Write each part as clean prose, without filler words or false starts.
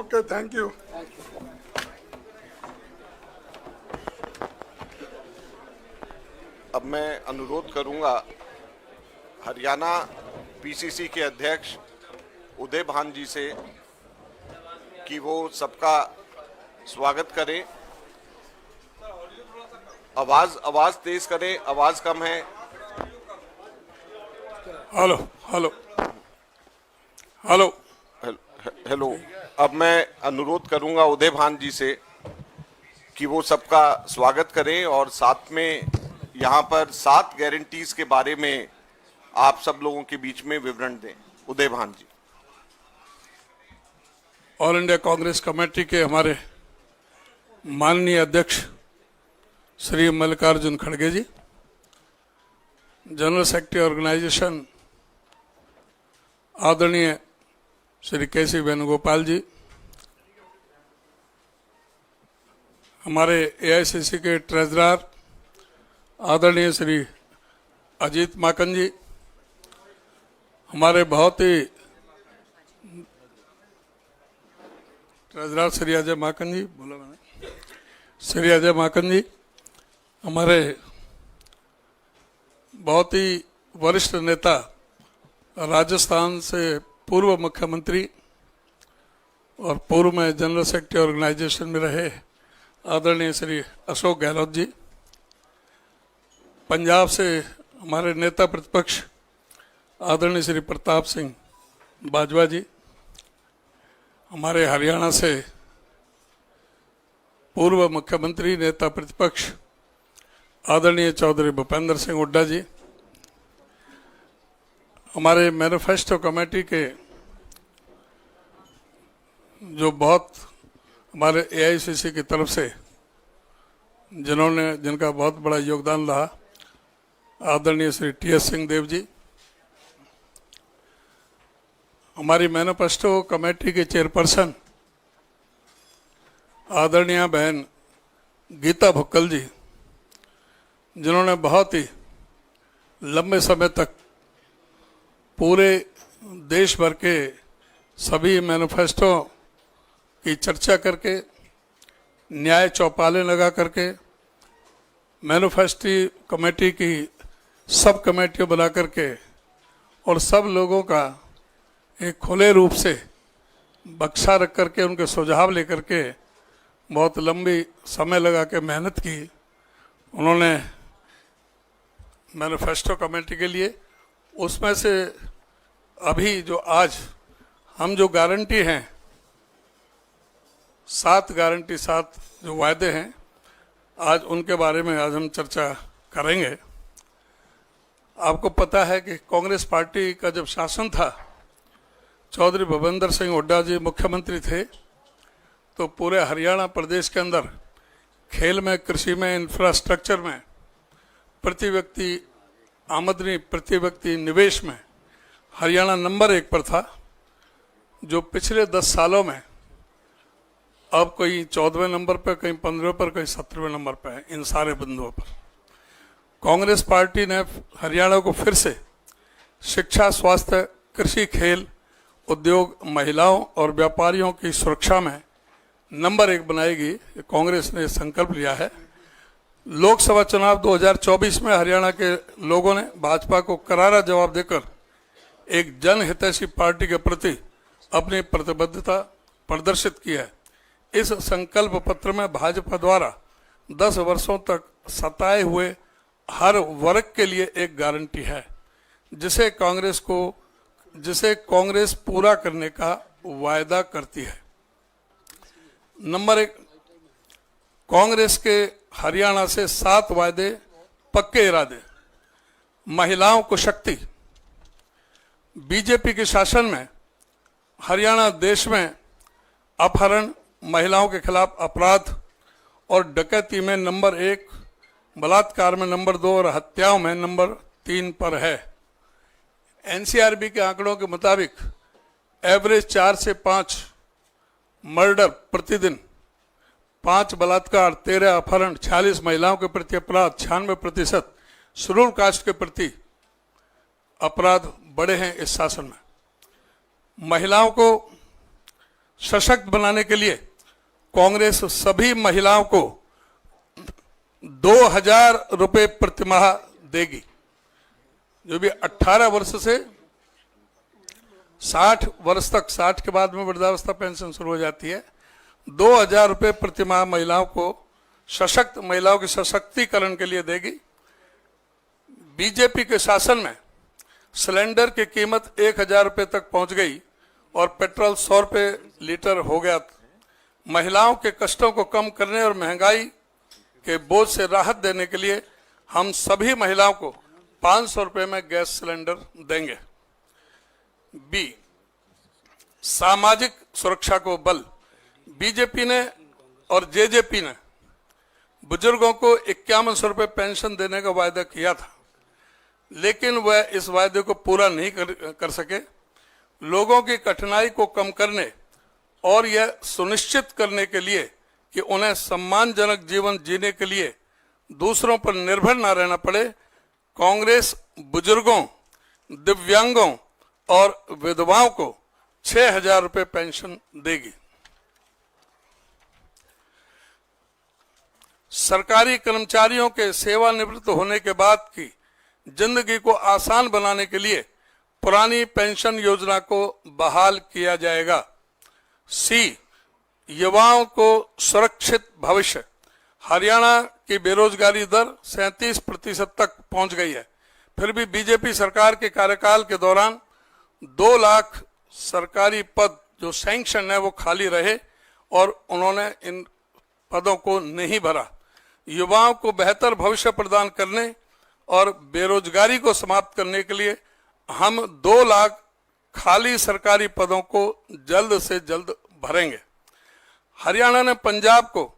Okay, thank you. अब मैं अनुरोध करूंगा हरियाणा पीसीसी के अध्यक्ष उदय भान जी से कि वो सबका स्वागत करें। आवाज तेज करें, आवाज कम है। Hello hello hello hello. अब मैं अनुरोध करूंगा उदय भान जी से कि वो सबका स्वागत करें और साथ में यहाँ पर 7 गारंटीज के बारे में आप सब लोगों के बीच में विवरण दें। उदय भान जी। ऑल इंडिया कांग्रेस कमेटी के हमारे माननीय अध्यक्ष श्री मल्लिकार्जुन खड़गे जी, जनरल सेक्रेटरी ऑर्गेनाइजेशन आदरणीय श्री केसी वेणुगोपाल जी, हमारे एआईसीसी के ट्रेजरर आदरणीय श्री अजीत माकन जी, हमारे बहुत ही ट्रेजरर श्री अजय माकन जी, बोला मैंने, श्री अजय माकन जी, हमारे बहुत ही वरिष्ठ नेता राजस्थान से पूर्व मुख्यमंत्री और पूर्व में जनरल सेक्रेटरी ऑर्गेनाइजेशन में रहे आदरणीय श्री अशोक गहलोत जी, पंजाब से हमारे नेता प्रतिपक्ष आदरणीय श्री प्रताप सिंह बाजवा जी, हमारे हरियाणा से पूर्व मुख्यमंत्री नेता प्रतिपक्ष आदरणीय चौधरी भूपेंद्र सिंह हुड्डा जी, हमारे मैनिफेस्टो कमेटी के जो बहुत हमारे एआईसीसी की तरफ से जिनका बहुत बड़ा योगदान रहा आदरणीय श्री टीएस सिंह देव जी, हमारी मैनिफेस्टो कमेटी के चेयरपर्सन आदरणीय बहन गीता भुक्कल जी, जिन्होंने बहुत ही लंबे समय तक पूरे देश भर के सभी मैनिफेस्टो की चर्चा करके, न्याय चौपालें लगा करके, मैनिफेस्टो कमेटी की सब कमेटियाँ बना करके और सब लोगों का एक खुले रूप से बक्सा रख करके उनके सुझाव लेकर के बहुत लंबी समय लगा के मेहनत की उन्होंने मैनिफेस्टो कमेटी के लिए। उसमें से अभी जो आज हम जो गारंटी हैं 7 गारंटी 7 जो वायदे हैं, आज उनके बारे में आज हम चर्चा करेंगे। आपको पता है कि कांग्रेस पार्टी का जब शासन था, चौधरी भूपेंद्र सिंह हुड्डा जी मुख्यमंत्री थे, तो पूरे हरियाणा प्रदेश के अंदर खेल में, कृषि में, इंफ्रास्ट्रक्चर में, प्रति व्यक्ति आमदनी, प्रति व्यक्ति निवेश में हरियाणा नंबर 1 पर था, जो पिछले 10 सालों में अब कोई 14वें नंबर पर, कहीं 15वें पर, कहीं 17वें नंबर पर है। इन सारे बिंदुओं पर कांग्रेस पार्टी ने हरियाणा को फिर से शिक्षा, स्वास्थ्य, कृषि, खेल, उद्योग, महिलाओं और व्यापारियों की सुरक्षा में नंबर 1 बनाएगी। कांग्रेस ने संकल्प लिया है। लोकसभा चुनाव 2024 में हरियाणा के लोगों ने भाजपा को करारा जवाब देकर एक जनहितैषी पार्टी के प्रति अपनी प्रतिबद्धता प्रदर्शित की है। इस संकल्प पत्र में भाजपा द्वारा 10 वर्षों तक सताए हुए हर वर्ग के लिए एक गारंटी है, जिसे कांग्रेस पूरा करने का वायदा करती है। नंबर 1, कांग्रेस के हरियाणा से 7 वायदे, पक्के इरादे। महिलाओं को शक्ति। बीजेपी के शासन में हरियाणा देश में अपहरण, महिलाओं के खिलाफ अपराध और डकैती में नंबर 1, बलात्कार में नंबर 2 और हत्याओं में नंबर 3 पर है। एनसीआरबी के आंकड़ों के मुताबिक एवरेज 4 से 5 मर्डर प्रतिदिन, 5 बलात्कार, 13 अपहरण, 46 महिलाओं के प्रति अपराध, 96% शेड्यूल कास्ट के प्रति अपराध बढ़े हैं इस शासन में। महिलाओं को सशक्त बनाने के लिए कांग्रेस सभी महिलाओं को 2,000 रुपए प्रतिमाह देगी। जो भी 18 वर्ष से 60 वर्ष तक, 60 के बाद में वृद्धावस्था पेंशन शुरू हो जाती है, 2,000 रुपए प्रतिमाह महिलाओं को, सशक्त महिलाओं के सशक्तिकरण के लिए देगी। बीजेपी के शासन में सिलेंडर की कीमत 1,000 रुपए तक पहुंच गई और पेट्रोल 100 रुपए लीटर हो गया। महिलाओं के कष्टों को कम करने और महंगाई के बोझ से राहत देने के लिए हम सभी महिलाओं को 500 रुपए में गैस सिलेंडर देंगे। बी, सामाजिक सुरक्षा को बल। बीजेपी ने और जेजेपी ने बुजुर्गों को 5100 रुपए पेंशन देने का वायदा किया था, लेकिन वह इस वायदे को पूरा नहीं कर सके। लोगों की कठिनाई को कम करने और यह सुनिश्चित करने के लिए कि उन्हें सम्मानजनक जीवन जीने के लिए दूसरों पर निर्भर न रहना पड़े, कांग्रेस बुजुर्गों, दिव्यांगों और विधवाओं को 6,000 रुपए पेंशन देगी। सरकारी कर्मचारियों के सेवानिवृत्त होने के बाद की जिंदगी को आसान बनाने के लिए पुरानी पेंशन योजना को बहाल किया जाएगा। सी, युवाओं को सुरक्षित भविष्य। हरियाणा की बेरोजगारी दर 37% तक पहुंच गई है, फिर भी बीजेपी सरकार के कार्यकाल के दौरान 2 लाख सरकारी पद जो सैंक्शन है वो खाली रहे और उन्होंने इन पदों को नहीं भरा। युवाओं को बेहतर भविष्य प्रदान करने और बेरोजगारी को समाप्त करने के लिए हम 2 लाख खाली सरकारी पदों को जल्द से जल्द भरेंगे। हरियाणा ने पंजाब को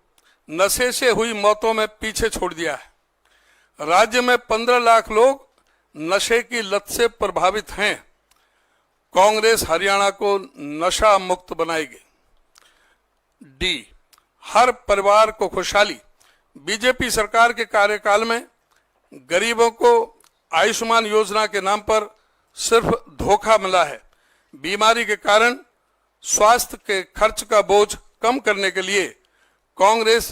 नशे से हुई मौतों में पीछे छोड़ दिया है। राज्य में 15 लाख लोग नशे की लत से प्रभावित हैं। कांग्रेस हरियाणा को नशा मुक्त बनाएगी। डी, हर परिवार को खुशहाली। बीजेपी सरकार के कार्यकाल में गरीबों को आयुष्मान योजना के नाम पर सिर्फ धोखा मिला है। बीमारी के कारण स्वास्थ्य के खर्च का बोझ कम करने के लिए कांग्रेस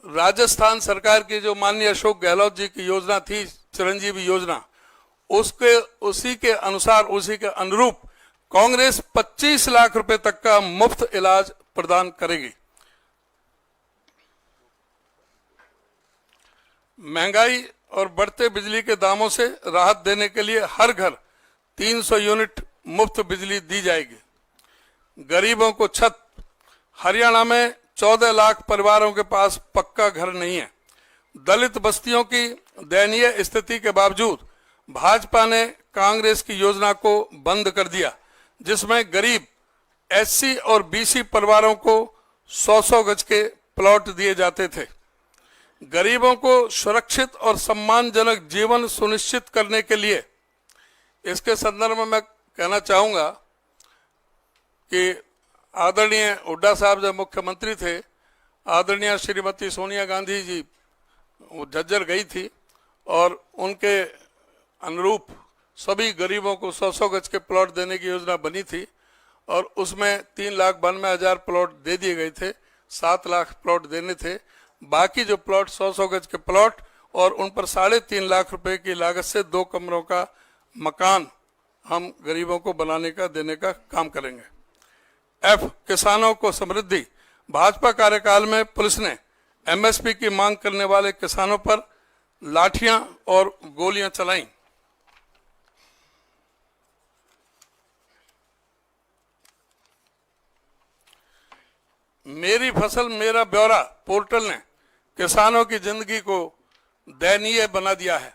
राजस्थान सरकार की जो माननीय अशोक गहलोत जी की योजना थी, चिरंजीवी योजना, उसी के अनुसार, उसी के अनुरूप कांग्रेस 25 लाख रुपए तक का मुफ्त इलाज प्रदान करेगी। महंगाई और बढ़ते बिजली के दामों से राहत देने के लिए हर घर 300 यूनिट मुफ्त बिजली दी जाएगी। गरीबों को छत। हरियाणा में 14 लाख परिवारों के पास पक्का घर नहीं है। दलित बस्तियों की दयनीय स्थिति के बावजूद भाजपा ने कांग्रेस की योजना को बंद कर दिया, जिसमें गरीब एससी और बीसी परिवारों को 100-100 गज के प्लॉट दिए जाते थे। गरीबों को सुरक्षित और सम्मानजनक जीवन सुनिश्चित करने के लिए इसके संदर्भ में मैं कहना चाहूंगा कि आदरणीय हुड्डा साहब जब मुख्यमंत्री थे, आदरणीय श्रीमती सोनिया गांधी जी वो झज्जर गई थी और उनके अनुरूप सभी गरीबों को 100-100 गज के प्लॉट देने की योजना बनी थी और उसमें 3,92,000 प्लॉट दे दिए गए थे। 7 लाख प्लॉट देने थे। बाकी जो प्लॉट 100-100 गज के प्लॉट और उन पर 3.5 लाख रुपए की लागत से 2 कमरों का मकान हम गरीबों को बनाने का, देने का काम करेंगे। एफ, किसानों को समृद्धि। भाजपा कार्यकाल में पुलिस ने एमएसपी की मांग करने वाले किसानों पर लाठियां और गोलियां चलाईं। मेरी फसल मेरा ब्यौरा पोर्टल ने किसानों की जिंदगी को दयनीय बना दिया है।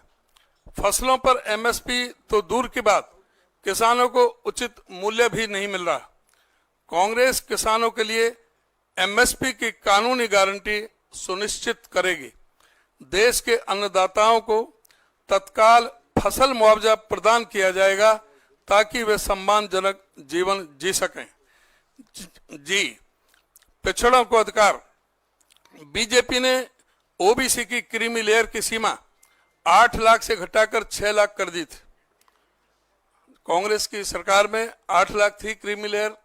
फसलों पर एमएसपी तो दूर की बात, किसानों को उचित मूल्य भी नहीं मिल रहा। कांग्रेस किसानों के लिए एमएसपी की कानूनी गारंटी सुनिश्चित करेगी। देश के अन्नदाताओं को तत्काल फसल मुआवजा प्रदान किया जाएगा ताकि वे सम्मानजनक जीवन जी सकें। जी, पिछड़ों को अधिकार। बीजेपी ने ओबीसी की क्रीमी लेयर की सीमा 8 लाख से घटाकर 6 लाख कर दी थी। कांग्रेस की सरकार में 8 लाख थी क्रीमी लेयर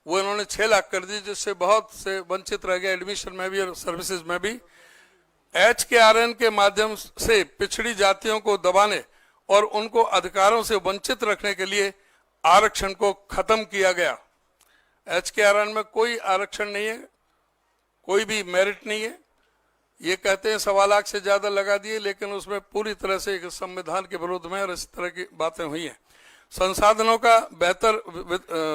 वो इन्होंने 6 लाख कर दी, जिससे बहुत से वंचित रह गए एडमिशन में भी और सर्विसेज में भी। HKRN के माध्यम से पिछड़ी जातियों को दबाने और उनको अधिकारों से वंचित रखने के लिए आरक्षण को खत्म किया गया। HKRN में कोई आरक्षण नहीं है, कोई भी मेरिट नहीं है। ये कहते हैं 1.25 लाख से ज्यादा लगा दिए, लेकिन उसमें पूरी तरह से एक संविधान के विरोध में और इस तरह की बातें हुई हैं। संसाधनों का बेहतर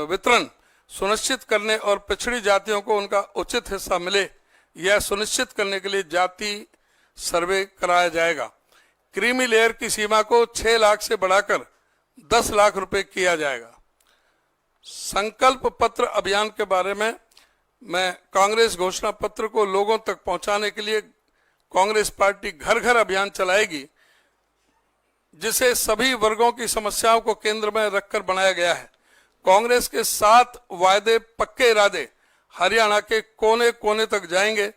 वितरण सुनिश्चित करने और पिछड़ी जातियों को उनका उचित हिस्सा मिले, यह सुनिश्चित करने के लिए जाति सर्वे कराया जाएगा। क्रीमी लेयर की सीमा को 6 लाख से बढ़ाकर 10 लाख रुपए किया जाएगा। संकल्प पत्र अभियान के बारे में मैं कांग्रेस घोषणा पत्र को लोगों तक पहुंचाने के लिए कांग्रेस पार्टी घर घर अभियान चलाएगी, जिसे सभी वर्गों की समस्याओं को केंद्र में रखकर बनाया गया है। कांग्रेस के 7 वायदे पक्के इरादे हरियाणा के कोने कोने तक जाएंगे।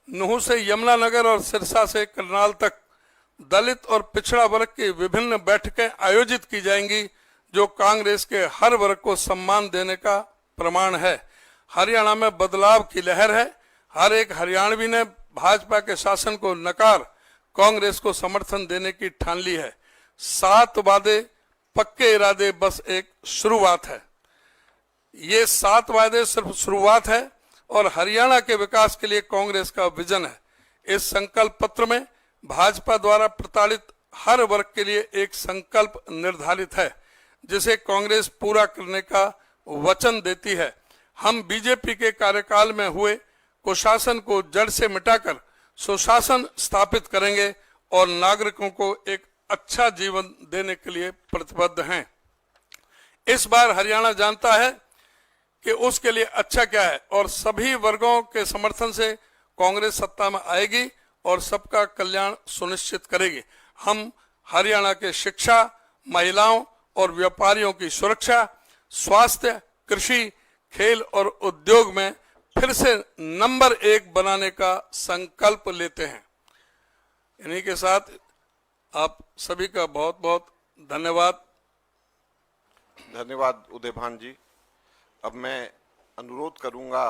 नूह से यमुनानगर और सिरसा से करनाल तक दलित और पिछड़ा वर्ग की विभिन्न बैठकें आयोजित की जाएंगी, जो कांग्रेस के हर वर्ग को सम्मान देने का प्रमाण है। हरियाणा में बदलाव की लहर है। हर एक हरियाणवी ने भाजपा के शासन को नकार कांग्रेस को समर्थन देने की ठान ली है। 7 वादे पक्के इरादे बस एक शुरुआत है। ये 7 वादे सिर्फ शुरुआत है और हरियाणा के विकास के लिए कांग्रेस का विजन है। इस संकल्प पत्र में भाजपा द्वारा प्रताड़ित हर वर्ग के लिए एक संकल्प निर्धारित है, जिसे कांग्रेस पूरा करने का वचन देती है। हम बीजेपी के कार्यकाल में हुए कुशासन को जड़ से मिटाकर सुशासन स्थापित करेंगे और नागरिकों को एक अच्छा जीवन देने के लिए प्रतिबद्ध हैं। इस बार हरियाणा जानता है कि उसके लिए अच्छा क्या है और सभी वर्गों के समर्थन से कांग्रेस सत्ता में आएगी और सबका कल्याण सुनिश्चित करेगी। हम हरियाणा के शिक्षा, महिलाओं और व्यापारियों की सुरक्षा, स्वास्थ्य, कृषि, खेल और उद्योग में फिर से नंबर 1 बनाने का संकल्प लेते हैं। इन्हीं के साथ आप सभी का बहुत बहुत धन्यवाद। धन्यवाद उदयभान जी। अब मैं अनुरोध करूंगा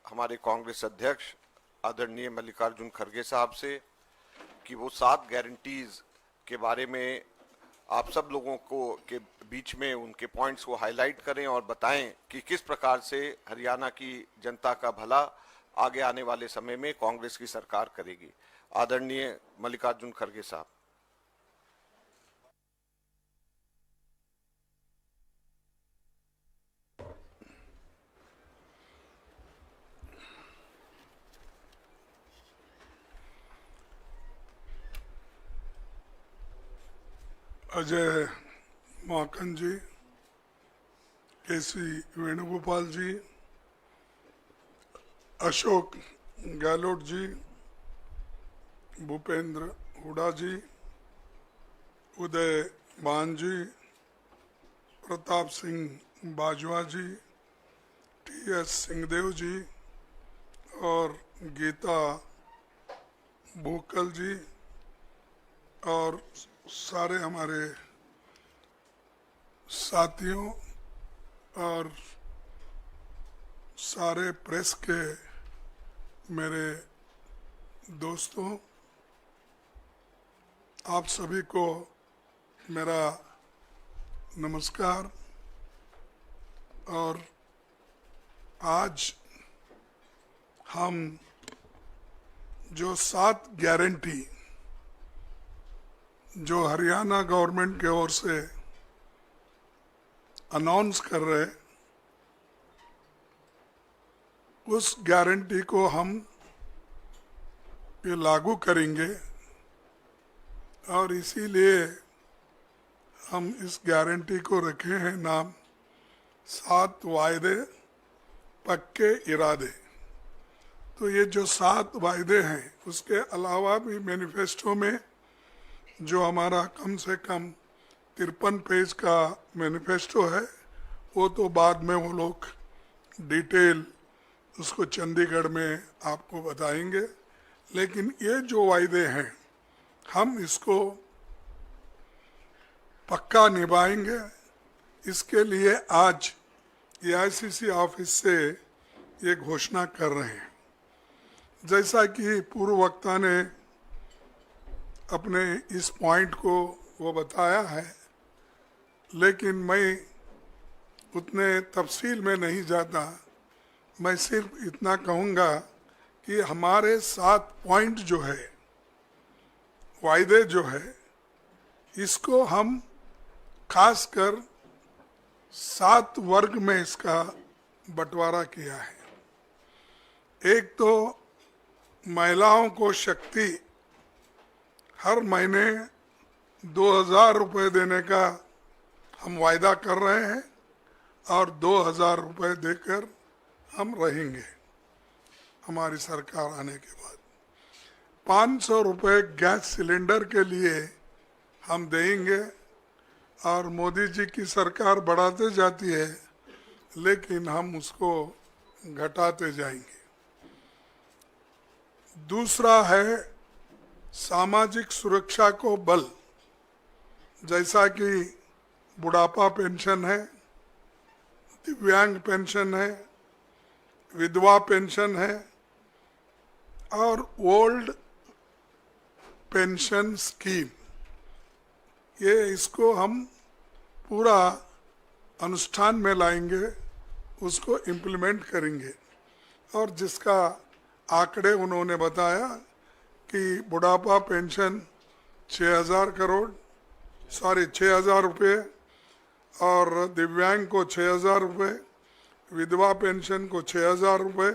हमारे कांग्रेस अध्यक्ष आदरणीय मल्लिकार्जुन खड़गे साहब से कि वो 7 गारंटीज के बारे में आप सब लोगों को के बीच में उनके पॉइंट्स को हाईलाइट करें और बताएं कि किस प्रकार से हरियाणा की जनता का भला आगे आने वाले समय में कांग्रेस की सरकार करेगी। आदरणीय मल्लिकार्जुन खड़गे साहब। अजय माकन जी, केसी वेणुगोपाल जी, अशोक गहलोत जी, भूपेंद्र हुडा जी, उदय भान जी, प्रताप सिंह बाजवा जी, TS सिंहदेव जी और गीता भूकल जी और सारे हमारे साथियों और सारे प्रेस के मेरे दोस्तों, आप सभी को मेरा नमस्कार। और आज हम जो 7 गारंटी जो हरियाणा गवर्नमेंट की ओर से अनाउंस कर रहे, उस गारंटी को हम ये लागू करेंगे और इसीलिए हम इस गारंटी को रखे हैं नाम 7 वायदे पक्के इरादे। तो ये जो 7 वायदे हैं, उसके अलावा भी मैनिफेस्टो में जो हमारा कम से कम 53 पेज का मैनिफेस्टो है, वो तो बाद में वो लोग डिटेल उसको चंडीगढ़ में आपको बताएंगे। लेकिन ये जो वायदे हैं, हम इसको पक्का निभाएंगे। इसके लिए आज एआईसीसी ऑफिस से ये घोषणा कर रहे हैं। जैसा कि पूर्व वक्ता ने अपने इस पॉइंट को वो बताया है, लेकिन मैं उतने तफसील में नहीं जाता। मैं सिर्फ इतना कहूँगा कि हमारे 7 पॉइंट जो है, वायदे जो है, इसको हम खासकर 7 वर्ग में इसका बंटवारा किया है। एक तो महिलाओं को शक्ति हर महीने 2000 रुपये देने का हम वायदा कर रहे हैं और 2000 रुपये देकर हम रहेंगे हमारी सरकार आने के बाद। 500 रुपये गैस सिलेंडर के लिए हम देंगे और मोदी जी की सरकार बढ़ाते जाती है, लेकिन हम उसको घटाते जाएंगे। दूसरा है सामाजिक सुरक्षा को बल, जैसा कि बुढ़ापा पेंशन है, दिव्यांग पेंशन है, विधवा पेंशन है और ओल्ड पेंशन स्कीम। ये इसको हम पूरा अनुष्ठान में लाएंगे, उसको इम्प्लीमेंट करेंगे। और जिसका आंकड़े उन्होंने बताया कि बुढ़ापा पेंशन 6000 रुपये और दिव्यांग को 6000 रुपये, विधवा पेंशन को 6000 रुपये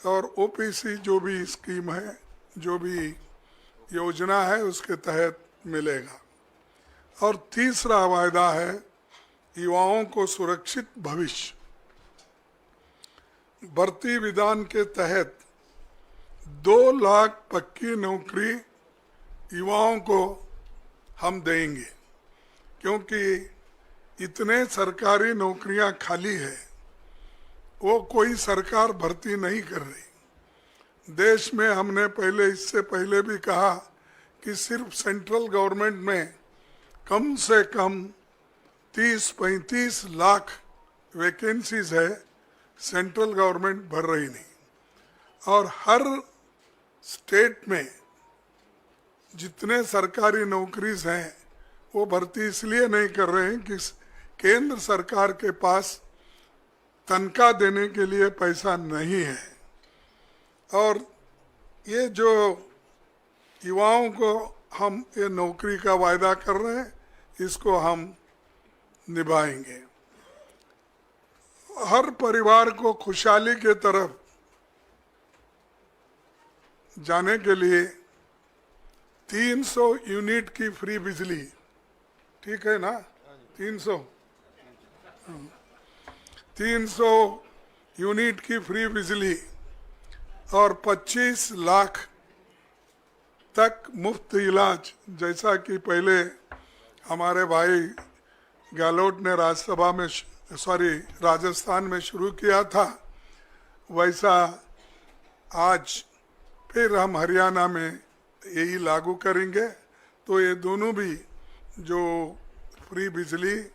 और ओपीसी जो भी स्कीम है, जो भी योजना है, उसके तहत मिलेगा। और तीसरा वायदा है युवाओं को सुरक्षित भविष्य। भर्ती विधान के तहत 2 लाख पक्की नौकरी युवाओं को हम देंगे, क्योंकि इतने सरकारी नौकरियां खाली है, वो कोई सरकार भर्ती नहीं कर रही। देश में हमने इससे पहले भी कहा कि सिर्फ सेंट्रल गवर्नमेंट में कम से कम 30-35 लाख वैकेंसीज है, सेंट्रल गवर्नमेंट भर रही नहीं। और हर स्टेट में जितने सरकारी नौकरीज हैं वो भर्ती इसलिए नहीं कर रहे हैं कि केंद्र सरकार के पास तनख्वाह देने के लिए पैसा नहीं है। और ये जो युवाओं को हम ये नौकरी का वायदा कर रहे हैं, इसको हम निभाएंगे। हर परिवार को खुशहाली के तरफ जाने के लिए 300 यूनिट की फ्री बिजली, ठीक है ना? 300 यूनिट की फ्री बिजली और 25 लाख तक मुफ्त इलाज, जैसा कि पहले हमारे भाई गहलोत ने राजस्थान में शुरू किया था, वैसा आज फिर हम हरियाणा में यही लागू करेंगे। तो ये दोनों भी जो फ्री बिजली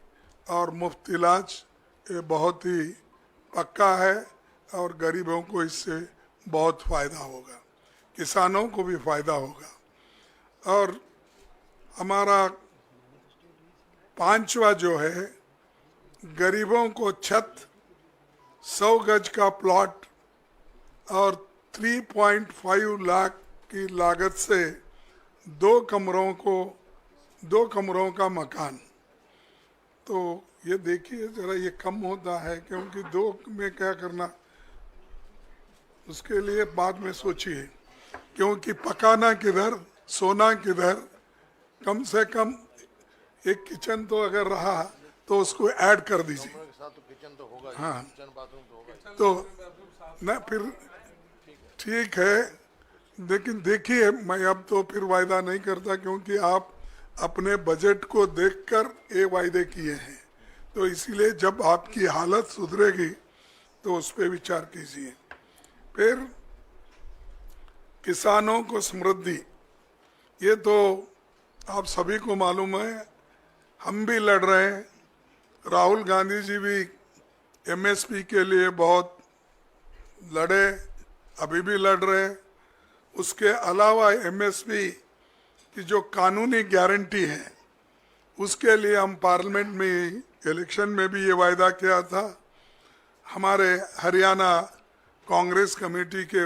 और मुफ्त इलाज, ये बहुत ही पक्का है और गरीबों को इससे बहुत फ़ायदा होगा, किसानों को भी फ़ायदा होगा। और हमारा 5वां जो है, गरीबों को छत, 100 गज का प्लॉट और 3.5 लाख की लागत से 2 कमरों का मकान। तो ये देखिए जरा, ये कम होता है, क्योंकि 2 में क्या करना, उसके लिए बाद में सोचिए, क्योंकि पकाना किधर, सोना किधर। कम से कम एक किचन तो अगर रहा तो उसको ऐड कर दीजिए। हाँ, तो न फिर ठीक है, लेकिन देखिए, मैं अब तो फिर वायदा नहीं करता, क्योंकि आप अपने बजट को देखकर ये वायदे किए हैं। तो इसीलिए जब आपकी हालत सुधरेगी तो उस पर विचार कीजिए। फिर किसानों को समृद्धि, ये तो आप सभी को मालूम है, हम भी लड़ रहे हैं, राहुल गांधी जी भी एमएसपी के लिए बहुत लड़े, अभी भी लड़ रहे। उसके अलावा एमएसपी की जो कानूनी गारंटी है उसके लिए हम पार्लियामेंट में इलेक्शन में भी ये वायदा किया था। हमारे हरियाणा कांग्रेस कमेटी के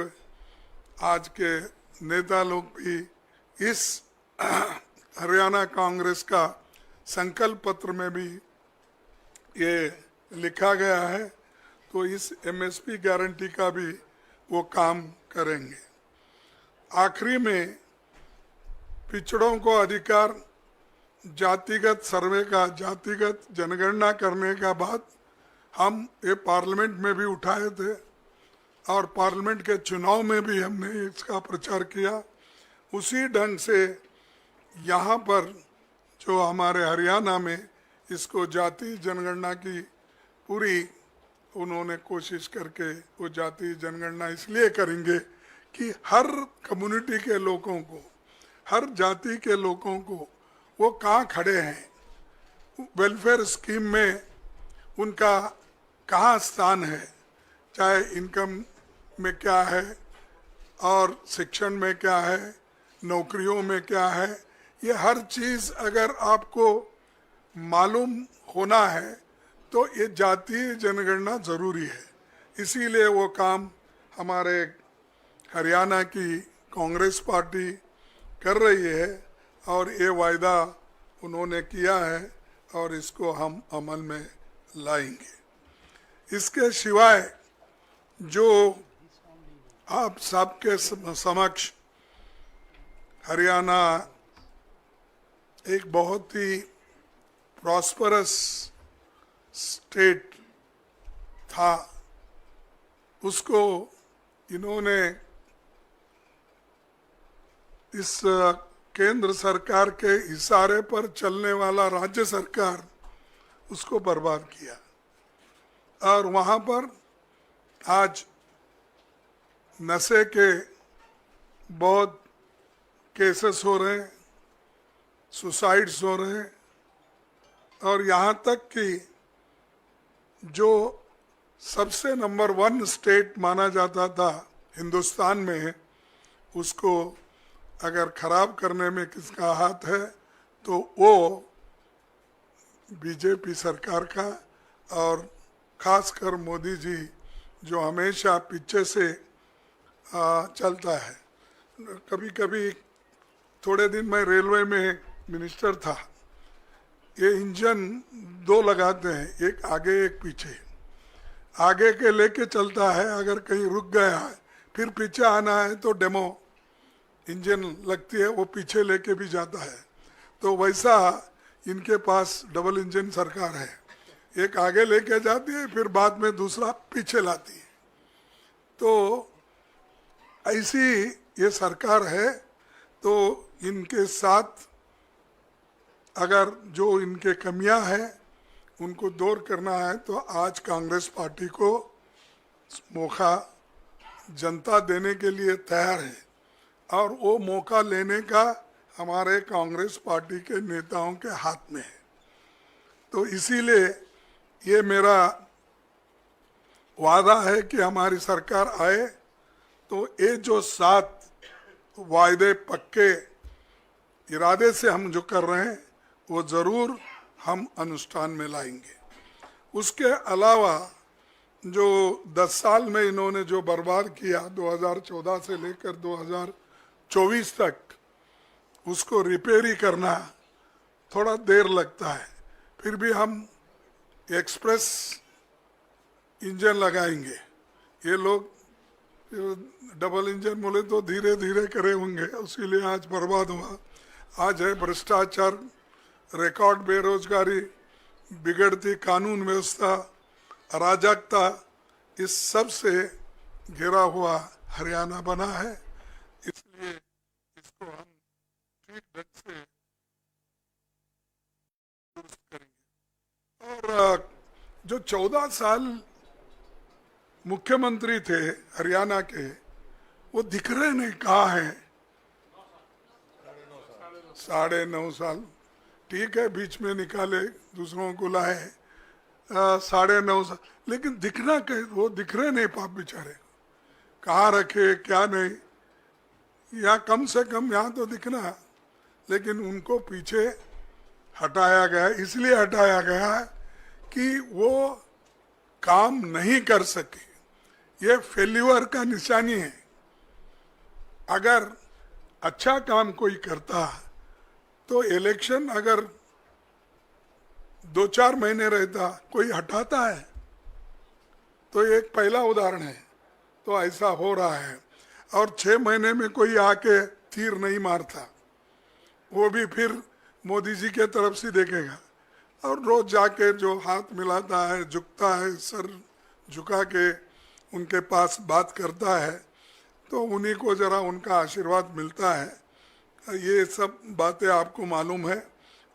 आज के नेता लोग भी इस हरियाणा कांग्रेस का संकल्प पत्र में भी ये लिखा गया है, तो इस एमएसपी गारंटी का भी वो काम करेंगे। आखिरी में पिछड़ों को अधिकार, जातिगत सर्वे का, जातिगत जनगणना करने का बात हम ये पार्लियामेंट में भी उठाए थे और पार्लियामेंट के चुनाव में भी हमने इसका प्रचार किया। उसी ढंग से यहाँ पर जो हमारे हरियाणा में इसको जाति जनगणना की पूरी उन्होंने कोशिश करके वो जाति जनगणना इसलिए करेंगे कि हर कम्युनिटी के लोगों को, हर जाति के लोगों को वो कहाँ खड़े हैं, वेलफेयर स्कीम में उनका कहाँ स्थान है, चाहे इनकम में क्या है और शिक्षण में क्या है, नौकरियों में क्या है, ये हर चीज़ अगर आपको मालूम होना है तो ये जातीय जनगणना ज़रूरी है। इसीलिए वो काम हमारे हरियाणा की कांग्रेस पार्टी कर रही है और ये वायदा उन्होंने किया है और इसको हम अमल में लाएंगे। इसके सिवाय जो आप सबके समक्ष हरियाणा एक बहुत ही प्रॉस्परस स्टेट था, उसको इन्होंने इस केंद्र सरकार के इशारे पर चलने वाला राज्य सरकार उसको बर्बाद किया और वहाँ पर आज नशे के बहुत केसेस हो रहे हैं, सुसाइड्स हो रहे हैं और यहाँ तक कि जो सबसे नंबर 1 स्टेट माना जाता था हिंदुस्तान में, उसको अगर खराब करने में किसका हाथ है तो वो बीजेपी सरकार का और खासकर मोदी जी जो हमेशा पीछे से चलता है। कभी कभी थोड़े दिन मैं रेलवे में मिनिस्टर था, ये इंजन 2 लगाते हैं, एक आगे एक पीछे। आगे के लेके चलता है, अगर कहीं रुक गया है फिर पीछे आना है तो डेमो इंजन लगती है, वो पीछे लेके भी जाता है। तो वैसा इनके पास डबल इंजन सरकार है, एक आगे लेके जाती है फिर बाद में दूसरा पीछे लाती है। तो ऐसी ये सरकार है। तो इनके साथ अगर जो इनके कमियां हैं उनको दूर करना है तो आज कांग्रेस पार्टी को मौका जनता देने के लिए तैयार है और वो मौका लेने का हमारे कांग्रेस पार्टी के नेताओं के हाथ में है। तो इसीलिए ये मेरा वादा है कि हमारी सरकार आए तो ये जो 7 वायदे पक्के इरादे से हम जो कर रहे हैं वो ज़रूर हम अनुष्ठान में लाएंगे। उसके अलावा जो 10 साल में इन्होंने जो बर्बाद किया 2014 से लेकर 2024 तक, उसको रिपेयर ही करना थोड़ा देर लगता है। फिर भी हम एक्सप्रेस इंजन लगाएंगे। ये लोग डबल इंजन बोले तो धीरे धीरे करे होंगे, इसीलिए आज बर्बाद हुआ। आज है भ्रष्टाचार, रिकॉर्ड बेरोजगारी, बिगड़ती कानून व्यवस्था, अराजकता, इस सब से घिरा हुआ हरियाणा बना है। इसलिए इसको हम ठीक ढंग से दुरुस्त करेंगे। और जो 14 साल मुख्यमंत्री थे हरियाणा के, वो दिख रहे नहीं, कहाँ है? 9.5 साल। ठीक है, बीच में निकाले, दूसरों को लाए, 9:30, लेकिन दिखना कहीं वो दिख रहे नहीं पाप बेचारे, कहाँ रखे क्या नहीं, या कम से कम यहाँ तो दिखना, लेकिन उनको पीछे हटाया गया। इसलिए हटाया गया कि वो काम नहीं कर सके, ये फेल्यूर का निशानी है। अगर अच्छा काम कोई करता तो इलेक्शन अगर 2-4 महीने रहता, कोई हटाता है, तो एक पहला उदाहरण है। तो ऐसा हो रहा है, और 6 महीने में कोई आके तीर नहीं मारता, वो भी फिर मोदी जी के तरफ से देखेगा। और रोज जाके जो हाथ मिलाता है, झुकता है, सर झुका के उनके पास बात करता है, तो उन्हीं को जरा उनका आशीर्वाद मिलता है। ये सब बातें आपको मालूम है।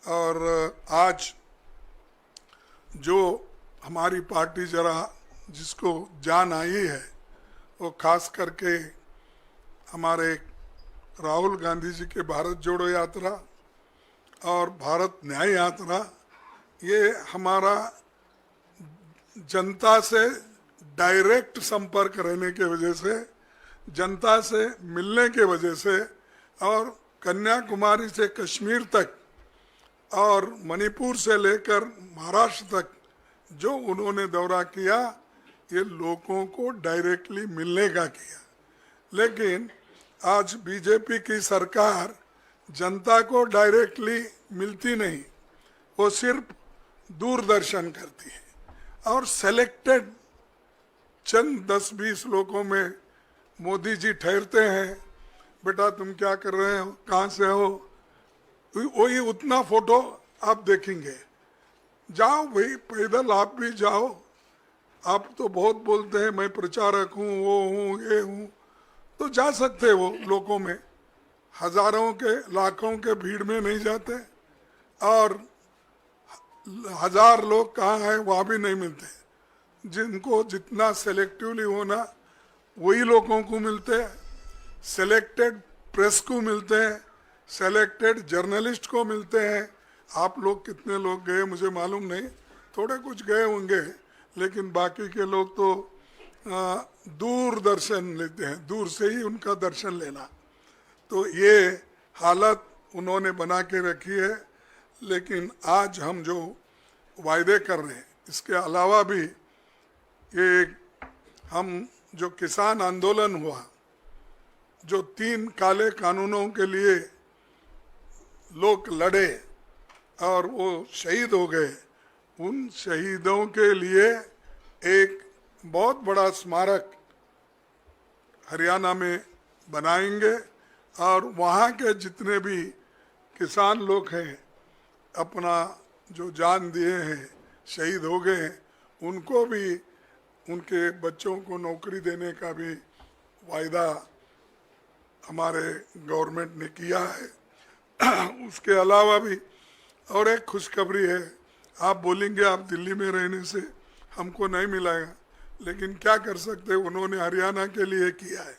और आज जो हमारी पार्टी जरा जिसको जान आई है, वो खास करके हमारे राहुल गांधी जी के भारत जोड़ो यात्रा और भारत न्याय यात्रा, ये हमारा जनता से डायरेक्ट संपर्क रहने के वजह से, जनता से मिलने के वजह से, और कन्याकुमारी से कश्मीर तक और मणिपुर से लेकर महाराष्ट्र तक जो उन्होंने दौरा किया, ये लोगों को डायरेक्टली मिलने का किया। लेकिन आज बीजेपी की सरकार जनता को डायरेक्टली मिलती नहीं, वो सिर्फ दूरदर्शन करती है और सेलेक्टेड चंद 10-20 लोगों में मोदी जी ठहरते हैं, बेटा तुम क्या कर रहे हो, कहाँ से हो, वही उतना फोटो आप देखेंगे। जाओ भाई, पैदल आप भी जाओ, आप तो बहुत बोलते हैं मैं प्रचारक हूँ, वो हूँ, ये हूँ, तो जा सकते वो लोगों में, हजारों के लाखों के भीड़ में नहीं जाते, और 1000 लोग कहाँ हैं वहाँ भी नहीं मिलते। जिनको जितना सेलेक्टिवली होना वही लोगों को मिलते हैं, सेलेक्टेड प्रेस को मिलते हैं, सेलेक्टेड जर्नलिस्ट को मिलते हैं। आप लोग कितने लोग गए मुझे मालूम नहीं, थोड़े कुछ गए होंगे, लेकिन बाकी के लोग तो दूर दर्शन लेते हैं, दूर से ही उनका दर्शन लेना। तो ये हालत उन्होंने बना के रखी है। लेकिन आज हम जो वायदे कर रहे हैं, इसके अलावा भी ये हम जो किसान आंदोलन हुआ, जो 3 काले कानूनों के लिए लोग लड़े और वो शहीद हो गए, उन शहीदों के लिए एक बहुत बड़ा स्मारक हरियाणा में बनाएंगे, और वहाँ के जितने भी किसान लोग हैं, अपना जो जान दिए हैं, शहीद हो गए हैं, उनको भी, उनके बच्चों को नौकरी देने का भी वायदा हमारे गवर्नमेंट ने किया है। उसके अलावा भी और एक खुशखबरी है। आप बोलेंगे आप दिल्ली में रहने से हमको नहीं मिलेगा, लेकिन क्या कर सकते, उन्होंने हरियाणा के लिए किया है।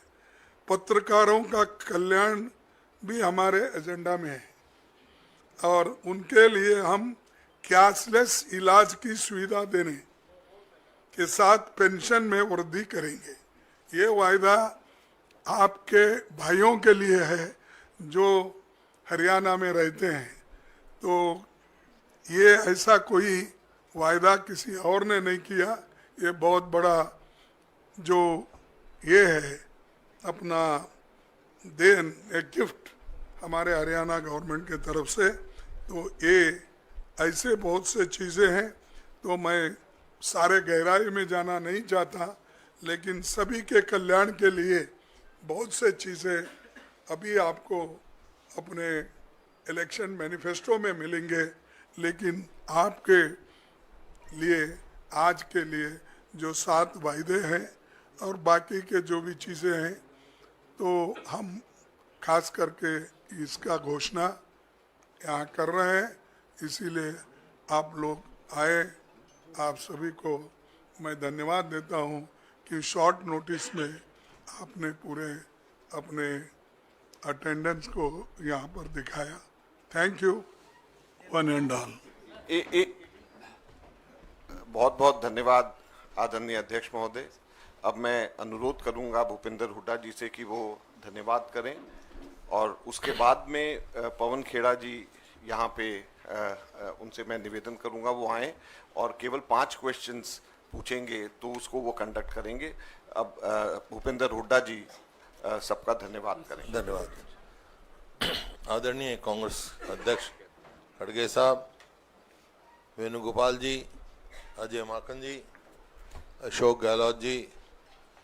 पत्रकारों का कल्याण भी हमारे एजेंडा में है, और उनके लिए हम कैशलेस इलाज की सुविधा देने के साथ पेंशन में वृद्धि करेंगे। ये वायदा आपके भाइयों के लिए है जो हरियाणा में रहते हैं। तो ये ऐसा कोई वायदा किसी और ने नहीं किया, ये बहुत बड़ा जो ये है अपना देन, एक गिफ्ट हमारे हरियाणा गवर्नमेंट के तरफ से। तो ये ऐसे बहुत से चीज़ें हैं, तो मैं सारे गहराई में जाना नहीं चाहता, लेकिन सभी के कल्याण के लिए बहुत से चीज़ें अभी आपको अपने इलेक्शन मैनिफेस्टो में मिलेंगे। लेकिन आपके लिए आज के लिए जो 7 वायदे हैं और बाकी के जो भी चीज़ें हैं, तो हम खास करके इसका घोषणा यहाँ कर रहे हैं। इसीलिए आप लोग आए, आप सभी को मैं धन्यवाद देता हूँ कि शॉर्ट नोटिस में आपने पूरे अपने अटेंडेंस को यहाँ पर दिखाया। Thank you one and all. बहुत बहुत धन्यवाद आदरणीय अध्यक्ष महोदय। अब मैं अनुरोध करूंगा भूपेंद्र हुड्डा जी से कि वो धन्यवाद करें और उसके बाद में पवन खेड़ा जी यहाँ पे उनसे मैं निवेदन करूंगा वो आए और केवल 5 क्वेश्चंस पूछेंगे तो उसको वो कंडक्ट करेंगे। अब भूपेंद्र हुड्डा जी सबका धन्यवाद करें। धन्यवाद। आदरणीय कांग्रेस अध्यक्ष खड़गे साहब, वेणुगोपाल जी, अजय माकन जी, अशोक गहलोत जी,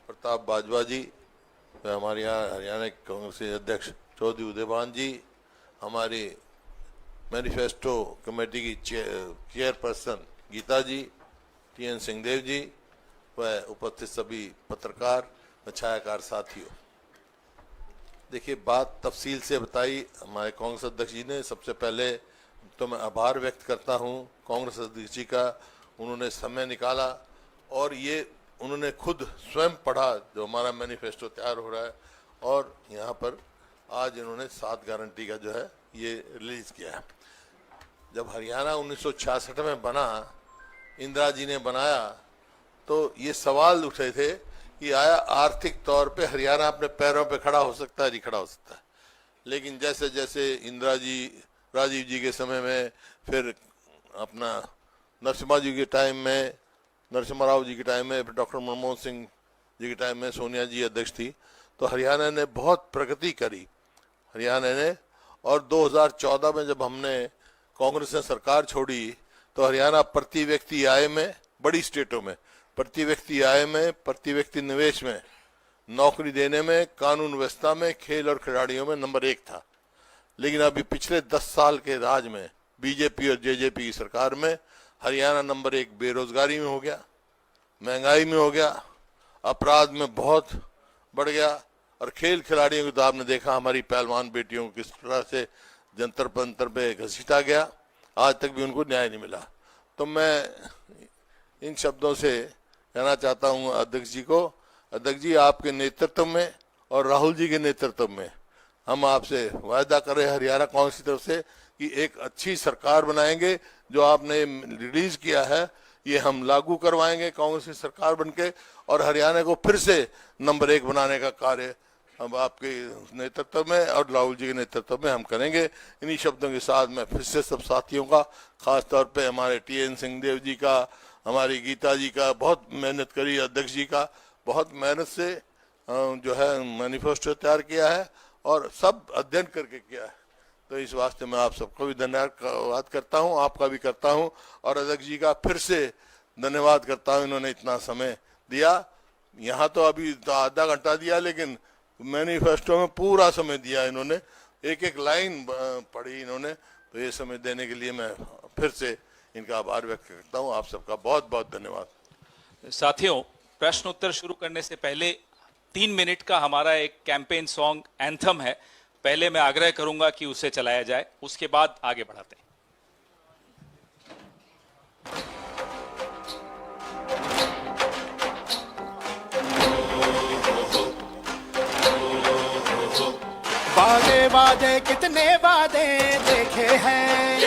प्रताप बाजवा जी, हमारे यहाँ हरियाणा कांग्रेस के अध्यक्ष चौधरी उदयभान जी, हमारी मैनिफेस्टो कमेटी की चेयरपर्सन गीता जी, TN सिंहदेव जी व उपस्थित सभी पत्रकार व छायाकार साथियों, देखिए बात तफसील से बताई हमारे कांग्रेस अध्यक्ष जी ने। सबसे पहले तो मैं आभार व्यक्त करता हूं कांग्रेस अध्यक्ष जी का, उन्होंने समय निकाला और ये उन्होंने खुद स्वयं पढ़ा जो हमारा मैनिफेस्टो तैयार हो रहा है और यहाँ पर आज इन्होंने 7 गारंटी का जो है ये रिलीज किया है। जब हरियाणा 1966 में बना, इंदिरा जी ने बनाया, तो ये सवाल उठे थे कि आया आर्थिक तौर पे हरियाणा अपने पैरों पे खड़ा हो सकता है, नहीं खड़ा हो सकता है। लेकिन जैसे जैसे इंदिरा जी, राजीव जी के समय में, फिर अपना नरसिम्हा जी के टाइम में, नरसिम्हा राव जी के टाइम में, फिर डॉक्टर मनमोहन सिंह जी के टाइम में सोनिया जी अध्यक्ष थी, तो हरियाणा ने बहुत प्रगति करी हरियाणा ने। और 2014 में जब हमने कांग्रेस ने सरकार छोड़ी तो हरियाणा प्रति व्यक्ति आय में, बड़ी स्टेटों में प्रति व्यक्ति आय में, प्रति व्यक्ति निवेश में, नौकरी देने में, कानून व्यवस्था में, खेल और खिलाड़ियों में नंबर 1 था। लेकिन अभी पिछले 10 साल के राज में बीजेपी और जेजेपी की सरकार में हरियाणा नंबर 1 बेरोजगारी में हो गया, महंगाई में हो गया, अपराध में बहुत बढ़ गया और खेल खिलाड़ियों को तो आपने देखा हमारी पहलवान बेटियों को किस तरह से जंतर पंतर पे घसीटा गया, आज तक भी उनको न्याय नहीं मिला। तो मैं इन शब्दों से कहना चाहता हूं अध्यक्ष जी को, अध्यक्ष जी आपके नेतृत्व में और राहुल जी के नेतृत्व में हम आपसे वायदा कर रहे हैं हरियाणा कांग्रेस की तरफ से कि एक अच्छी सरकार बनाएंगे। जो आपने रिलीज किया है ये हम लागू करवाएंगे कांग्रेस की सरकार बनके और हरियाणा को फिर से नंबर 1 बनाने का कार्य हम आपके नेतृत्व में और राहुल जी के नेतृत्व में हम करेंगे। इन्हीं शब्दों के साथ मैं फिर से सब साथियों का, खास तौर पे हमारे TN सिंहदेव जी का, हमारी गीता जी का, बहुत मेहनत करी, अध्यक्ष जी का बहुत मेहनत से जो है मैनिफेस्टो तैयार किया है और सब अध्ययन करके किया है। तो इस वास्ते मैं आप सबको भी धन्यवाद करता हूं, आपका भी करता हूं और अध्यक्ष जी का फिर से धन्यवाद करता हूं, इन्होंने इतना समय दिया। यहाँ तो अभी आधा घंटा दिया लेकिन मैनिफेस्टो में पूरा समय दिया इन्होंने, एक एक लाइन पढ़ी इन्होंने। तो ये समय देने के लिए मैं फिर से इनका आभार व्यक्त करता हूँ। आप सबका बहुत बहुत धन्यवाद। साथियों, प्रश्न उत्तर शुरू करने से पहले 3 मिनट का हमारा एक कैंपेन सॉन्ग एंथम है, पहले मैं आग्रह करूंगा कि उसे चलाया जाए, उसके बाद आगे बढ़ाते हैं। वादे वादे कितने वादे देखे हैं,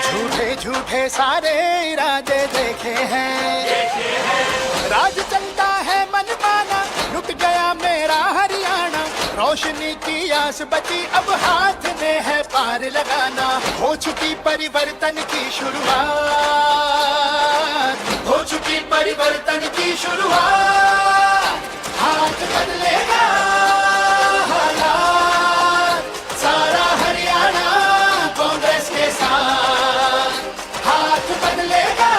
झूठे झूठे सारे इरादे देखे हैं। राज चलता है मनमाना, लुट गया मेरा हरियाणा, रोशनी की आस बची अब हाथ में है पार लगाना। हो चुकी परिवर्तन की शुरुआत, हो चुकी परिवर्तन की शुरुआत, हाथ बदलेगा हालात, सारा हरियाणा कांग्रेस के साथ, हाथ बदलेगा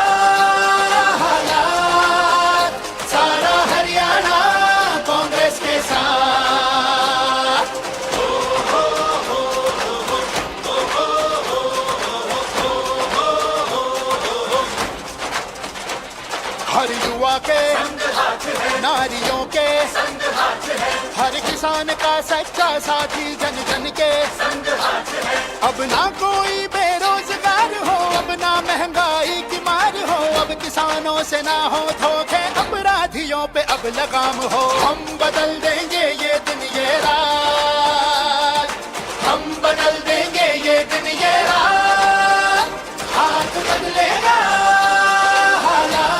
हालात, सारा हरियाणा कांग्रेस के साथ। हर युवा के, नारियों के, हर किसान का सच्चा साथी, जन जन के। अब ना कोई बेरोजगार हो, अब ना महंगाई की मार हो, अब किसानों से ना हो धोखे, अपराधियों पे अब लगाम हो। हम बदल देंगे ये दिन ये रात, हम बदल देंगे ये दिन ये रात, हाथ बदलेगा हालात,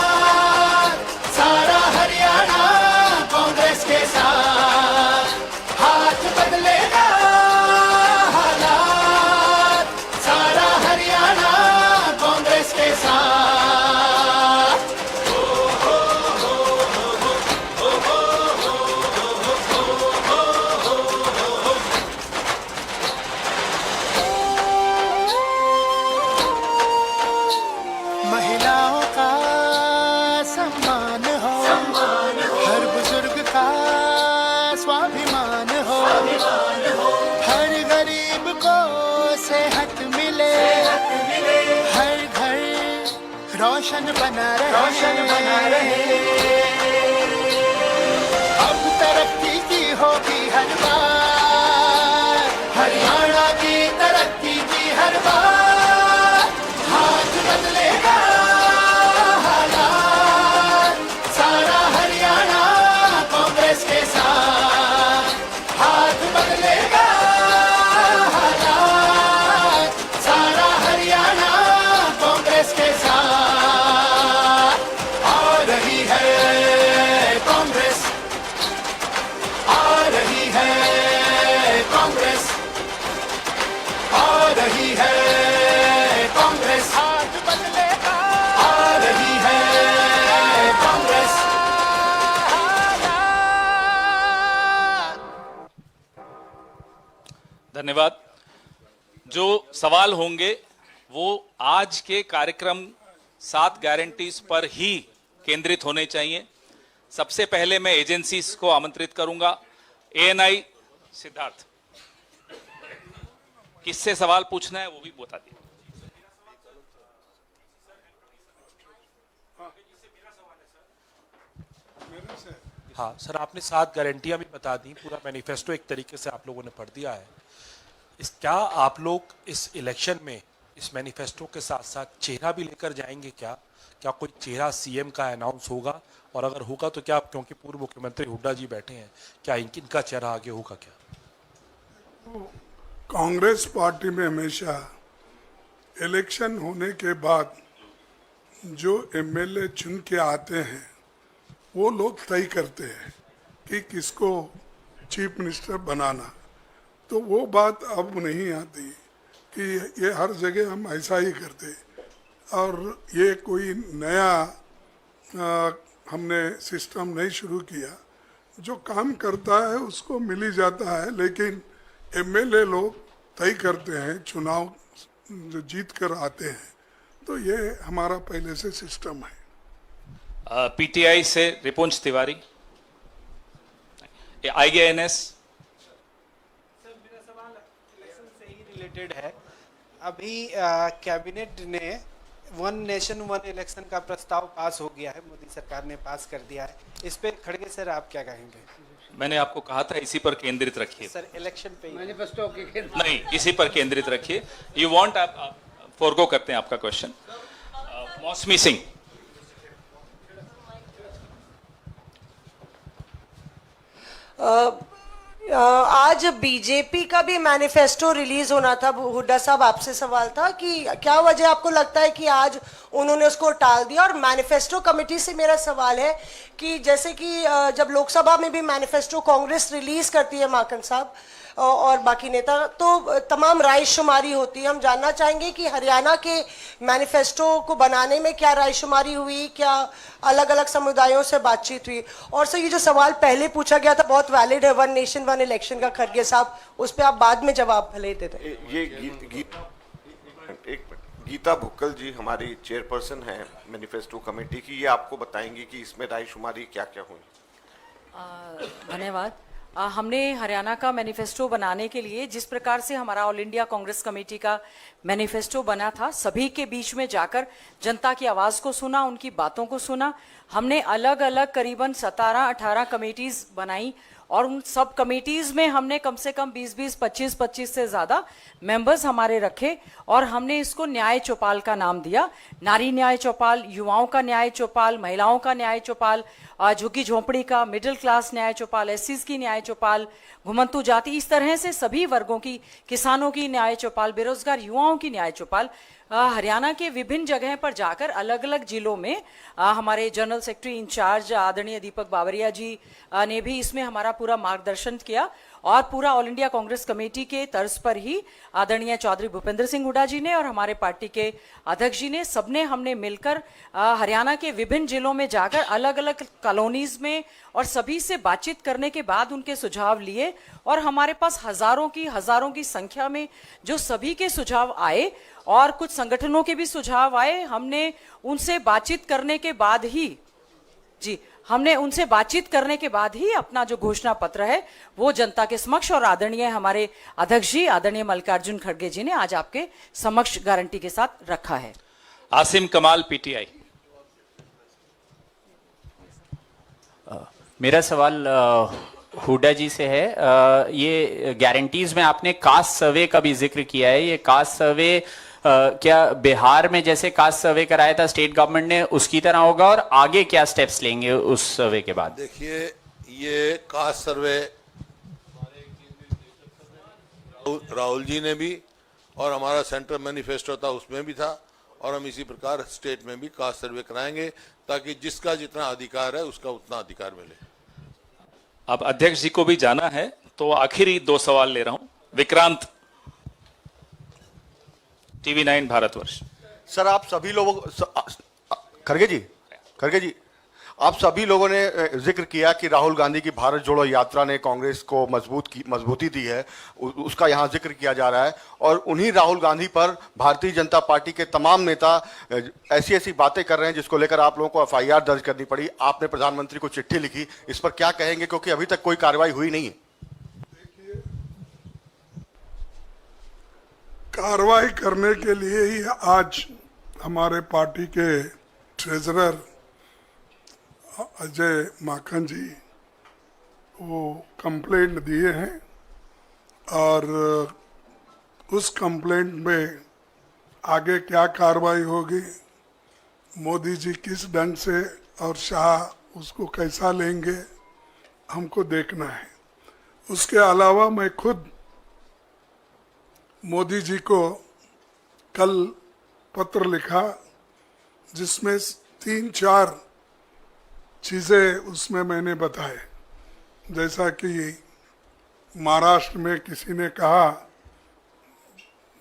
रोशन बना रहे अब तरक्की की होगी हर बार, हरियाणा की तरक्की की हर बार, हाथ बदलेगा हालात, सारा हरियाणा कांग्रेस के साथ, हाथ बदलेगा हालात, सारा हरियाणा कांग्रेस के साथ, आ रही है कांग्रेस, आ रही है कांग्रेस, आ रही है कांग्रेस, हाथ बदलेगा, आ रही है कांग्रेस। धन्यवाद। जो सवाल होंगे वो आज के कार्यक्रम 7 गारंटीज पर ही केंद्रित होने चाहिए। सबसे पहले मैं एजेंसीज को आमंत्रित करूंगा। एएनआई सिद्धार्थ, किससे सवाल पूछना है वो भी बता दिए। हाँ सर, आपने 7 गारंटियां भी बता दी, पूरा मैनिफेस्टो एक तरीके से आप लोगों ने पढ़ दिया है। क्या आप लोग इस इलेक्शन में इस मैनिफेस्टो के साथ साथ चेहरा भी लेकर जाएंगे? क्या कोई चेहरा सीएम का अनाउंस होगा? और अगर होगा तो क्या, क्योंकि पूर्व मुख्यमंत्री हुड्डा जी बैठे हैं, क्या इनका चेहरा आगे होगा क्या? कांग्रेस पार्टी में हमेशा इलेक्शन होने के बाद जो एमएलए चुन के आते हैं वो लोग तय करते हैं कि किसको चीफ मिनिस्टर बनाना। तो वो बात अब नहीं आती कि ये हर जगह हम ऐसा ही करते, और ये कोई नया हमने सिस्टम नहीं शुरू किया। जो काम करता है उसको मिल ही जाता है, लेकिन एमएलए लोग तय करते हैं, चुनाव जो जीत कर आते हैं। तो ये हमारा पहले से सिस्टम है। पीटीआई से रिपुंज तिवारी, आईएएनएस। सर मेरा सवाल इलेक्शन से ही रिलेटेड है। अभी कैबिनेट ने 1 नेशन 1 इलेक्शन का प्रस्ताव पास हो गया है, मोदी सरकार ने पास कर दिया है। इस पे खड़गे सर आप क्या कहेंगे? मैंने आपको कहा था इसी पर केंद्रित रखिए। सर इलेक्शन पे मैनिफेस्टो के नहीं, इसी पर केंद्रित रखिए। यू वांट, आप फोरगो करते हैं आपका क्वेश्चन। मौसमी सिंह। आज बीजेपी का भी मैनिफेस्टो रिलीज होना था। हुड्डा साहब, आपसे सवाल था कि क्या वजह आपको लगता है कि आज उन्होंने उसको टाल दिया? और मैनिफेस्टो कमेटी से मेरा सवाल है कि जैसे कि जब लोकसभा में भी मैनिफेस्टो कांग्रेस रिलीज करती है, माकन साहब और बाकी नेता, तो तमाम रायशुमारी होती है। हम जानना चाहेंगे कि हरियाणा के मैनिफेस्टो को बनाने में क्या रायशुमारी हुई, क्या अलग अलग समुदायों से बातचीत हुई? और सर, ये जो सवाल पहले पूछा गया था बहुत वैलिड है, 1 नेशन 1 इलेक्शन का, खड़गे साहब, उस पर आप बाद में जवाब भले दे दें। ये गीता भुक्कल जी हमारी चेयरपर्सन हैं मैनिफेस्टो कमेटी की, ये आपको बताएंगी कि इसमें रायशुमारी क्या क्या हुई। धन्यवाद। हमने हरियाणा का मैनिफेस्टो बनाने के लिए जिस प्रकार से हमारा ऑल इंडिया कांग्रेस कमेटी का मैनिफेस्टो बना था, सभी के बीच में जाकर जनता की आवाज को सुना, उनकी बातों को सुना। हमने अलग अलग करीबन 17-18 कमेटीज बनाई और उन सब कमेटीज में हमने कम से कम 20-20, 25-25 से ज्यादा मेंबर्स हमारे रखे और हमने इसको न्याय चौपाल का नाम दिया। नारी न्याय चौपाल, युवाओं का न्याय चौपाल, महिलाओं का न्याय चौपाल, झुग्गी झोंपड़ी का, मिडिल क्लास न्याय चौपाल, एससीज की न्याय चौपाल, घुमंतु जाति, इस तरह से सभी वर्गों की, किसानों की न्याय चौपाल, बेरोजगार युवाओं की न्याय चौपाल। हरियाणा के विभिन्न जगह पर जाकर अलग अलग जिलों में हमारे जनरल सेक्रेटरी इंचार्ज आदरणीय दीपक बावरिया जी ने भी इसमें हमारा पूरा मार्गदर्शन किया और पूरा ऑल इंडिया कांग्रेस कमेटी के तर्ज पर ही आदरणीय चौधरी भूपेंद्र सिंह हुड्डा जी ने और हमारे पार्टी के अध्यक्ष जी ने, सबने हमने मिलकर हरियाणा के विभिन्न जिलों में जाकर अलग अलग कॉलोनीज में और सभी से बातचीत करने के बाद उनके सुझाव लिए और हमारे पास हजारों की संख्या में जो सभी के सुझाव आए और कुछ संगठनों के भी सुझाव आए। हमने उनसे बातचीत करने के बाद ही अपना जो घोषणा पत्र है वो जनता के समक्ष और आदरणीय हमारे अध्यक्ष जी आदरणीय मल्लिकार्जुन खड़गे जी ने आज आपके समक्ष गारंटी के साथ रखा है। आसिम कमाल, पीटीआई। मेरा सवाल हुड्डा जी से है। ये गारंटीज में आपने कास्ट सर्वे का भी जिक्र किया है। ये कास्ट सर्वे क्या बिहार में जैसे कास्ट सर्वे कराया था स्टेट गवर्नमेंट ने उसकी तरह होगा, और आगे क्या स्टेप्स लेंगे उस सर्वे के बाद? देखिए, ये कास्ट सर्वे राहुल जी ने भी, और हमारा सेंट्रल मैनिफेस्टो था उसमें भी था, और हम इसी प्रकार स्टेट में भी कास्ट सर्वे कराएंगे ताकि जिसका जितना अधिकार है उसका उतना अधिकार मिले। अब अध्यक्ष जी को भी जाना है, तो आखिरी 2 सवाल ले रहा हूं। विक्रांत, TV9 भारतवर्ष। सर, आप सभी लोगों खड़गे जी, आप सभी लोगों ने जिक्र किया कि राहुल गांधी की भारत जोड़ो यात्रा ने कांग्रेस को मजबूती दी है, उसका यहाँ जिक्र किया जा रहा है, और उन्हीं राहुल गांधी पर भारतीय जनता पार्टी के तमाम नेता ऐसी बातें कर रहे हैं जिसको लेकर आप लोगों को FIR दर्ज करनी पड़ी। आपने प्रधानमंत्री को चिट्ठी लिखी, इस पर क्या कहेंगे, क्योंकि अभी तक कोई कार्रवाई हुई नहीं है? कार्रवाई करने के लिए ही आज हमारे पार्टी के ट्रेजरर अजय माकन जी वो कंप्लेंट दिए हैं, और उस कंप्लेंट में आगे क्या कार्रवाई होगी, मोदी जी किस ढंग से और शाह उसको कैसा लेंगे, हमको देखना है। उसके अलावा मैं खुद मोदी जी को कल पत्र लिखा जिसमें 3-4 चीज़ें उसमें मैंने बताए, जैसा कि महाराष्ट्र में किसी ने कहा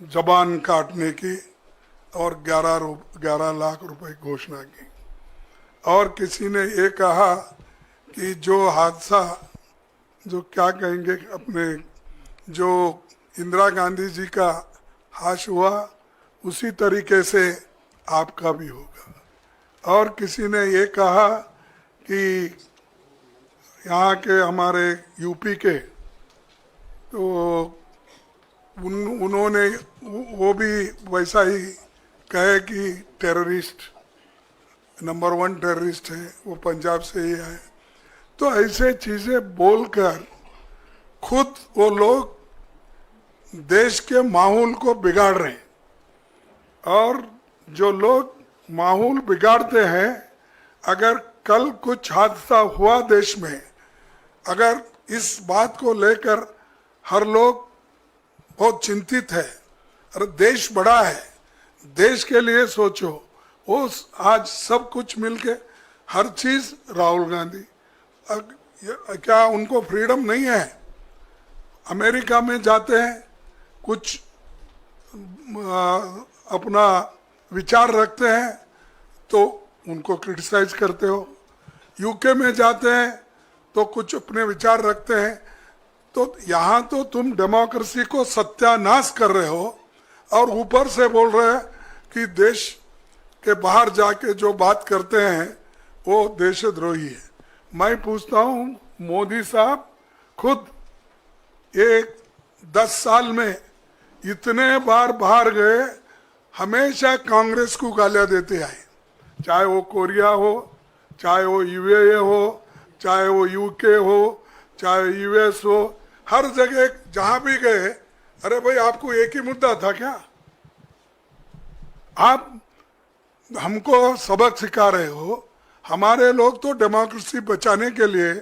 जबान काटने की और 11 लाख रुपए घोषणा की, और किसी ने ये कहा कि जो हादसा, जो क्या कहेंगे, अपने जो इंदिरा गांधी जी का हाश हुआ उसी तरीके से आपका भी होगा, और किसी ने ये कहा कि यहाँ के हमारे यूपी के, तो उन्होंने वो भी वैसा ही कहे कि टेररिस्ट नंबर 1 टेररिस्ट है, वो पंजाब से ही है। तो ऐसे चीज़ें बोलकर खुद वो लोग देश के माहौल को बिगाड़ रहे हैं, और जो लोग माहौल बिगाड़ते हैं, अगर कल कुछ हादसा हुआ देश में, अगर इस बात को लेकर हर लोग बहुत चिंतित है, अरे देश बड़ा है, देश के लिए सोचो, वो आज सब कुछ मिलके हर चीज राहुल गांधी, क्या उनको फ्रीडम नहीं है? अमेरिका में जाते हैं, कुछ अपना विचार रखते हैं तो उनको क्रिटिसाइज करते हो, यूके में जाते हैं तो कुछ अपने विचार रखते हैं, तो यहाँ तो तुम डेमोक्रेसी को सत्यानाश कर रहे हो, और ऊपर से बोल रहे हैं कि देश के बाहर जाके जो बात करते हैं वो देशद्रोही है। मैं पूछता हूँ, मोदी साहब खुद एक 10 साल में इतने बार बाहर गए, हमेशा कांग्रेस को गालियां देते आए, चाहे वो कोरिया हो, चाहे वो यूएई हो, चाहे वो यूके हो, चाहे यूएस हो, हर जगह जहां भी गए, अरे भाई आपको एक ही मुद्दा था क्या? आप हमको सबक सिखा रहे हो। हमारे लोग तो डेमोक्रेसी बचाने के लिए,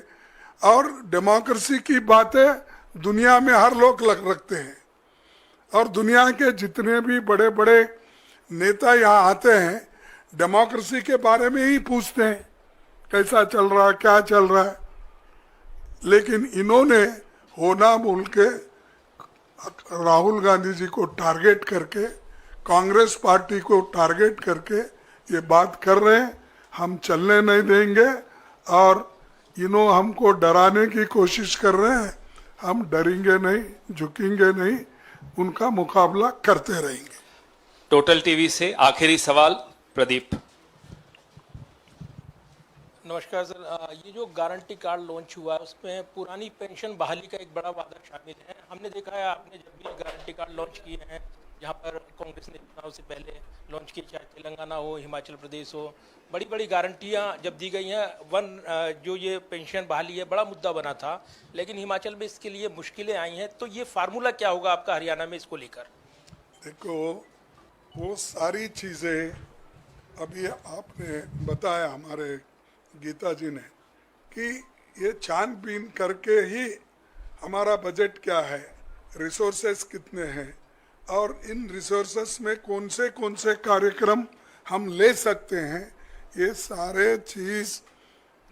और डेमोक्रेसी की बातें दुनिया में हर लोग रखते हैं, और दुनिया के जितने भी बड़े बड़े नेता यहाँ आते हैं डेमोक्रेसी के बारे में ही पूछते हैं, कैसा चल रहा है, क्या चल रहा है। लेकिन इन्होंने होना बोल के राहुल गांधी जी को टारगेट करके, कांग्रेस पार्टी को टारगेट करके ये बात कर रहे हैं। हम चलने नहीं देंगे, और इन्हों हमको डराने की कोशिश कर रहे हैं। हम डरेंगे नहीं, झुकेंगे नहीं, उनका मुकाबला करते रहेंगे। टोटल टीवी से आखिरी सवाल, प्रदीप। नमस्कार सर, ये जो गारंटी कार्ड लॉन्च हुआ है उसमें पुरानी पेंशन बहाली का एक बड़ा वादा शामिल है। हमने देखा है आपने जब भी गारंटी कार्ड लॉन्च किए हैं जहाँ पर कांग्रेस ने चुनाव से पहले लॉन्च की, चाहे तेलंगाना हो, हिमाचल प्रदेश हो, बड़ी बड़ी गारंटियाँ जब दी गई हैं। जो ये पेंशन बहाली है बड़ा मुद्दा बना था, लेकिन हिमाचल में इसके लिए मुश्किलें आई हैं। तो ये फार्मूला क्या होगा आपका हरियाणा में इसको लेकर? देखो, वो सारी चीज़ें अभी आपने बताया हमारे गीता जी ने कि ये छानबीन करके ही हमारा बजट क्या है, रिसोर्सेस कितने हैं और इन रिसोर्सेस में कौन से कार्यक्रम हम ले सकते हैं, ये सारे चीज़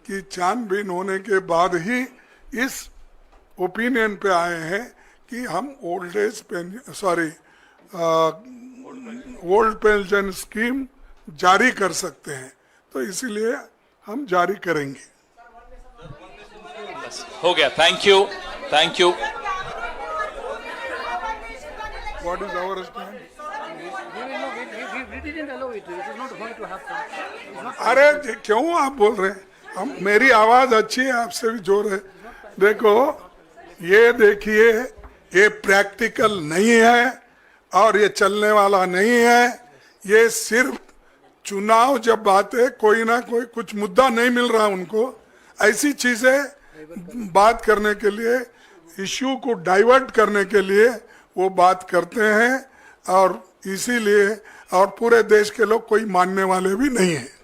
की छानबीन होने के बाद ही इस ओपिनियन पे आए हैं कि हम ओल्ड पेंशन स्कीम जारी कर सकते हैं। तो इसीलिए हम जारी करेंगे। हो गया, thank you, thank you. What is our stand? अरे क्यों आप बोल रहे हैं? हम, मेरी आवाज अच्छी है, आपसे भी जोर है। देखो, ये देखिए, ये प्रैक्टिकल नहीं है और ये चलने वाला नहीं है। ये सिर्फ चुनाव जब आते कोई ना कोई कुछ मुद्दा नहीं मिल रहा उनको, ऐसी चीजें बात करने के लिए, इश्यू को डाइवर्ट करने के लिए वो बात करते हैं और इसीलिए, और पूरे देश के लोग कोई मानने वाले भी नहीं है।